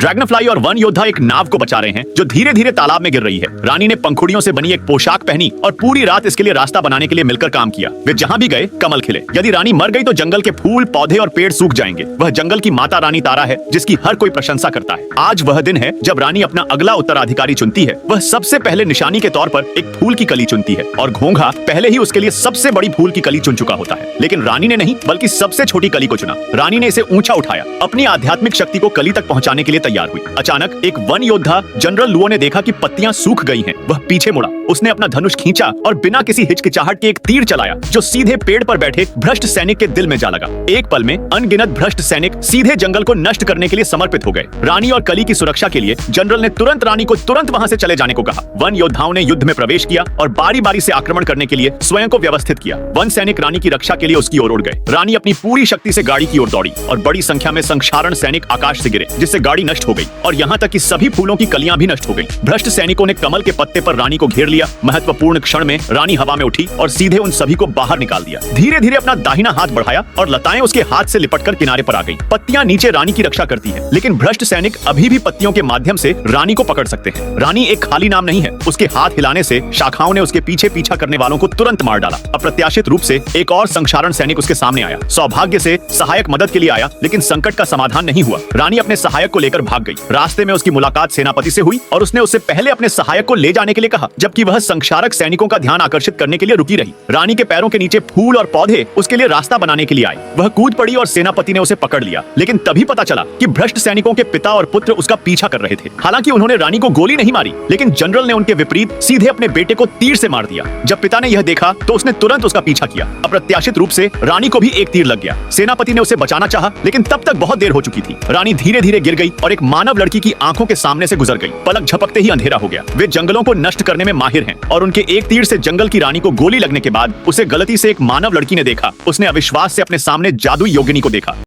Dragonfly और one योद्धा एक नाव को बचा रहे हैं जो धीरे धीरे तालाब में गिर रही है। रानी ने पंखुड़ियों से बनी एक पोशाक पहनी और पूरी रात इसके लिए रास्ता बनाने के लिए मिलकर काम किया। वे जहाँ भी गए कमल खिले। यदि रानी मर गई तो जंगल के फूल पौधे और पेड़ सूख जाएंगे। वह जंगल की माता रानी तारा है जिसकी हर कोई प्रशंसा करता है। आज वह दिन है जब रानी अपना अगला उत्तराधिकारी चुनती है। वह सबसे पहले निशानी के तौर पर एक फूल की कली चुनती है और घोंघा पहले ही उसके लिए सबसे बड़ी फूल की कली चुन चुका होता है। लेकिन रानी ने नहीं बल्कि सबसे छोटी कली को चुना। रानी ने इसे ऊंचा उठाया, अपनी आध्यात्मिक शक्ति को कली तक पहुंचाने के लिए तैयार हुई। अचानक एक वन योद्धा जनरल लुओ ने देखा कि पत्तियां सूख गई हैं। वह पीछे मुड़ा, उसने अपना धनुष खींचा और बिना किसी हिचकिचाहट के एक तीर चलाया जो सीधे पेड़ पर बैठे भ्रष्ट सैनिक के दिल में जा लगा। एक पल में अनगिनत भ्रष्ट सैनिक सीधे जंगल को नष्ट करने के लिए समर्पित हो गए। रानी और कली की सुरक्षा के लिए जनरल ने तुरंत रानी को तुरंत वहां से चले जाने को कहा। वन योद्धाओं ने युद्ध में प्रवेश किया और बारी बारी से आक्रमण करने के लिए स्वयं को व्यवस्थित किया। वन सैनिक रानी की रक्षा के लिए उसकी ओर उड़ गए। रानी अपनी पूरी शक्ति से गाड़ी की ओर दौड़ी और बड़ी संख्या में संक्षारण सैनिक आकाश से गिरे जिससे गाड़ी नष्ट हो गई और यहाँ तक कि सभी फूलों की कलियां भी नष्ट हो गई। भ्रष्ट सैनिकों ने कमल के पत्ते पर रानी को घेर लिया। महत्वपूर्ण क्षण में रानी हवा में उठी और सीधे उन सभी को बाहर निकाल दिया। धीरे धीरे अपना दाहिना हाथ बढ़ाया और लताएं उसके हाथ से लिपटकर किनारे पर आ गई। पत्तियां नीचे रानी की रक्षा करती है, लेकिन भ्रष्ट सैनिक अभी भी पत्तियों के माध्यम से रानी को पकड़ सकते हैं। रानी एक खाली नाम नहीं है। उसके हाथ हिलाने से शाखाओं ने उसके पीछे पीछा करने वालों को तुरंत मार डाला। अप्रत्याशित रूप से एक और संक्षारण सैनिक उसके सामने आया। सौभाग्य से सहायक मदद के लिए आया, लेकिन संकट का समाधान नहीं हुआ। रानी अपने सहायक को लेकर भाग गई। रास्ते में उसकी मुलाकात सेनापति से हुई और उसने उससे पहले अपने सहायक को ले जाने के लिए कहा, जबकि वह संक्षारक सैनिकों का ध्यान आकर्षित करने के लिए रुकी रही। रानी के पैरों के नीचे फूल और पौधे उसके लिए रास्ता बनाने के लिए आए। वह कूद पड़ी और सेनापति ने उसे पकड़ लिया, लेकिन तभी पता चला कि भ्रष्ट सैनिकों के पिता और पुत्र उसका पीछा कर रहे थे। हालांकि उन्होंने रानी को गोली नहीं मारी, लेकिन जनरल ने उनके विपरीत सीधे अपने बेटे को तीर से मार दिया। जब पिता ने यह देखा तो उसने तुरंत उसका पीछा किया। अप्रत्याशित रूप से रानी को भी एक तीर लग गया। सेनापति ने उसे बचाना चाहा, लेकिन तब तक बहुत देर हो चुकी थी। रानी धीरे धीरे गिर गई और एक मानव लड़की की आंखों के सामने से गुजर गई। पलक झपकते ही अंधेरा हो गया। वे जंगलों को नष्ट करने में माहिर हैं और उनके एक तीर से जंगल की रानी को गोली लगने के बाद उसे गलती से एक मानव लड़की ने देखा। उसने अविश्वास से अपने सामने जादुई योगिनी को देखा।